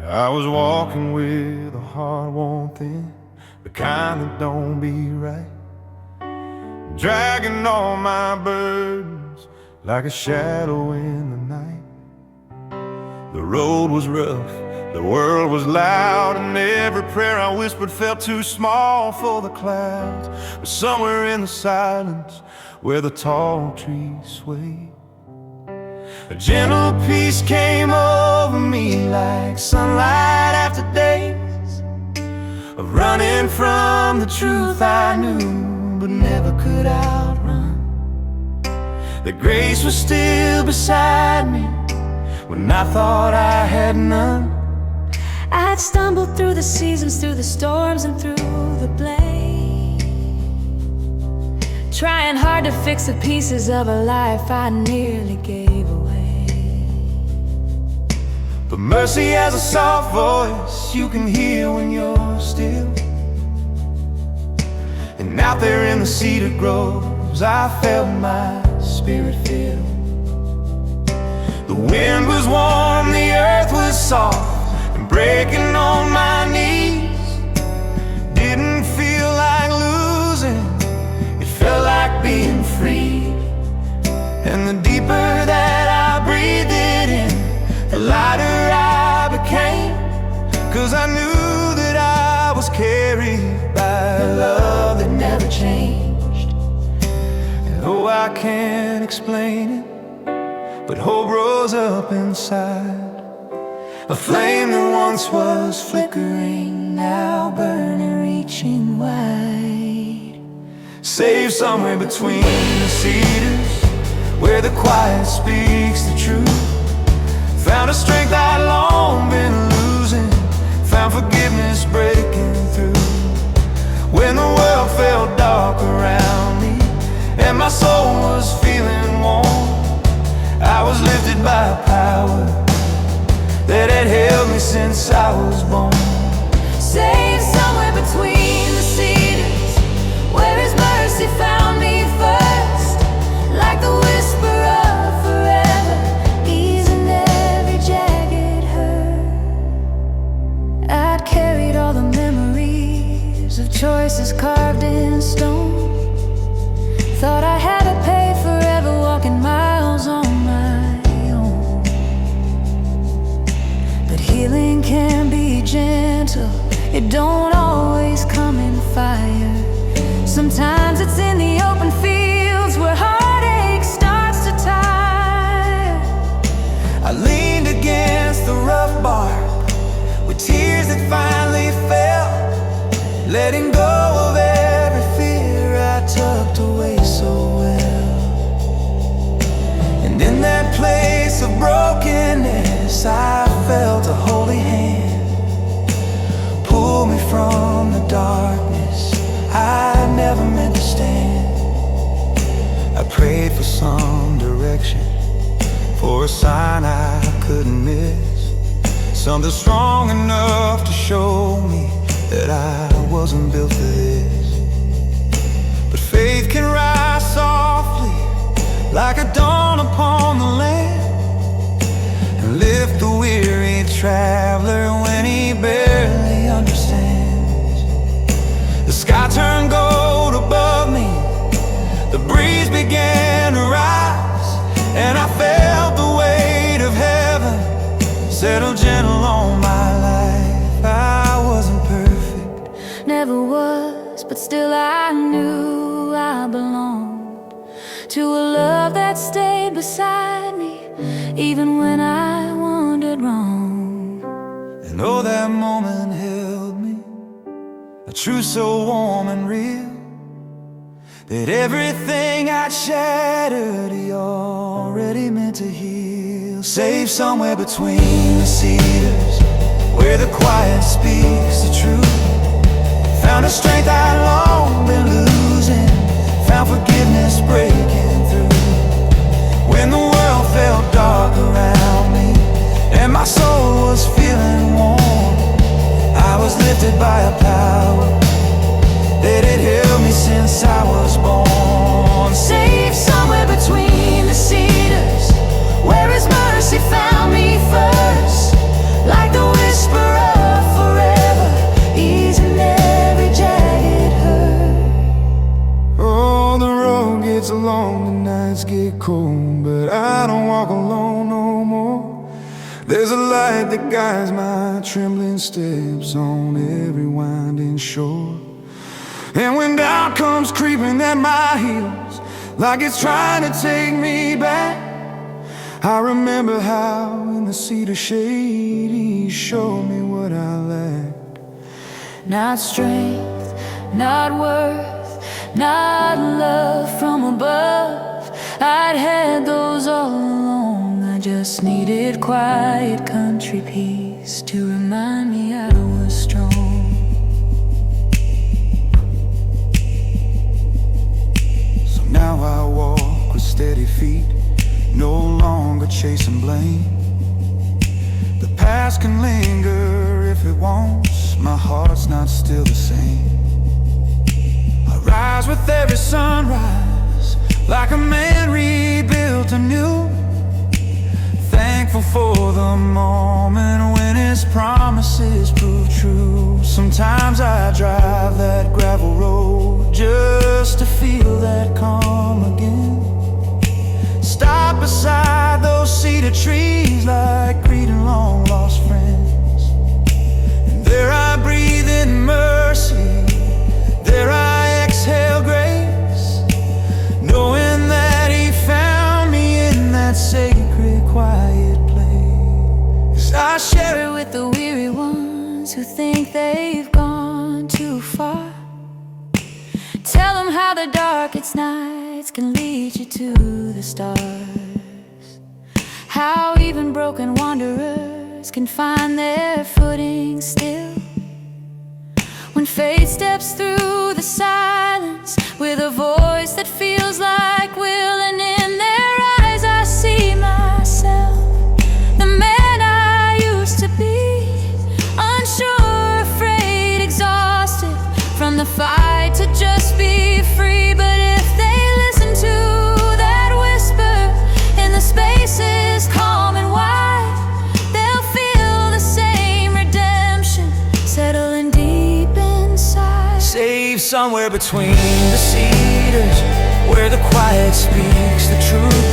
I was walking with a heart worn thin, the kind that don't be right, dragging all my burdens like a shadow in the night. The road was rough, the world was loud, and every prayer I whispered felt too small for the clouds. But somewhere in the silence, where the tall trees swayed, a gentle peace came over me like sunlight after days of running from the truth I knew but never could outrun. That grace was still beside me when I thought I had none. I'd stumbled through the seasons, through the storms and through the blame, trying hard to fix the pieces of a life I nearly gave away. But mercy has a soft voice you can hear when you're still. And out there in the cedar groves I felt my spirit fill. The wind was warm, the earth was soft, and breaking on my knees didn't feel like losing, it felt like being free. And the deeper that I breathed it in, the lighter I became, 'cause I knew that I was carried by a love that never changed. And though I can't explain it, but hope rose up inside, a flame that once was flickering, now burning, reaching wide. Saved somewhere between the cedars, where the quiet speaks the truth. Found a strength I'd long been losing, found forgiveness breaking through. When the world felt dark around me and my soul was feeling warm, I was lifted by a power that had held me since I was born. Saved somewhere between the cedars, where His mercy found me first, like the whisper of forever, easing every jagged hurt. I'd carried all the memories of choices carved in stone, thought I had to pay forever, walking miles on my own. But healing can be gentle, it don't always come in fire. Sometimes it's in the open fields where heartache starts to tire. I leaned against the rough bark with tears that finally fell, letting go of every fear I tucked away so well. And in that place of brokenness I felt a holy hand pull me from the darkness I never meant to stand. I prayed for some direction, for a sign I couldn't miss, something strong enough to show me that I wasn't built for this. But faith can rise softly like a dawn upon the land, and lift the weary traveler when he barely understands. The sky turned gold above me, the breeze began to rise, and I felt the weight of heaven settle gentle on my life. I wasn't perfect, Never was, but still I knew I belonged to a love that stayed beside me, even when I wandered wrong. and oh, that moment held me, a truth so warm and real, that everything I'd shattered He already meant to heal. Saved somewhere between the cedars, where the quiet speaks the truth. Found a strength I'd long been losing, found forgiveness breaking through. When the world felt dark around me and my soul was feeling warm, I was lifted by a power that had held me since I was born. Saved somewhere between the cedars, where His mercy found me first, like the whisper light that guides my trembling steps on every winding shore. And when doubt comes creeping at my heels, like it's trying to take me back, I remember how in the cedar shade He showed me what I lacked. Not strength, not worth, not love from above. I'd had those all along. I just needed quiet country peace to remind me I was strong. So now I walk with steady feet, no longer chasing blame. The past can linger if it wants, my heart's not still the same. I rise with every sunrise, like a man rebuilt anew, thankful for the moment when His promises prove true. Sometimes I drive that gravel road just to feel that calm again. Stop beside those cedar trees like greeting long lost friends. And there I breathe in mercy, there I exhale grace, knowing that He found me in that sacred quiet place. I share it With the weary ones who think they've gone too far, tell them how the darkest nights can lead you to the stars. How even broken wanderers can find their footing still, when faith steps through the silence with a voice that feels like will. And in their eyes I see myself, the man I used to be, unsure, afraid, exhausted from the fight to just be free. But if they listen to that whisper in the spaces calm and wide, they'll feel the same redemption settling deep inside. Safe somewhere between the cedars, where the quiet speaks the truth.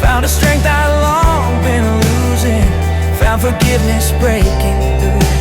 Found a strength I'd long been losing, found forgiveness breaking through.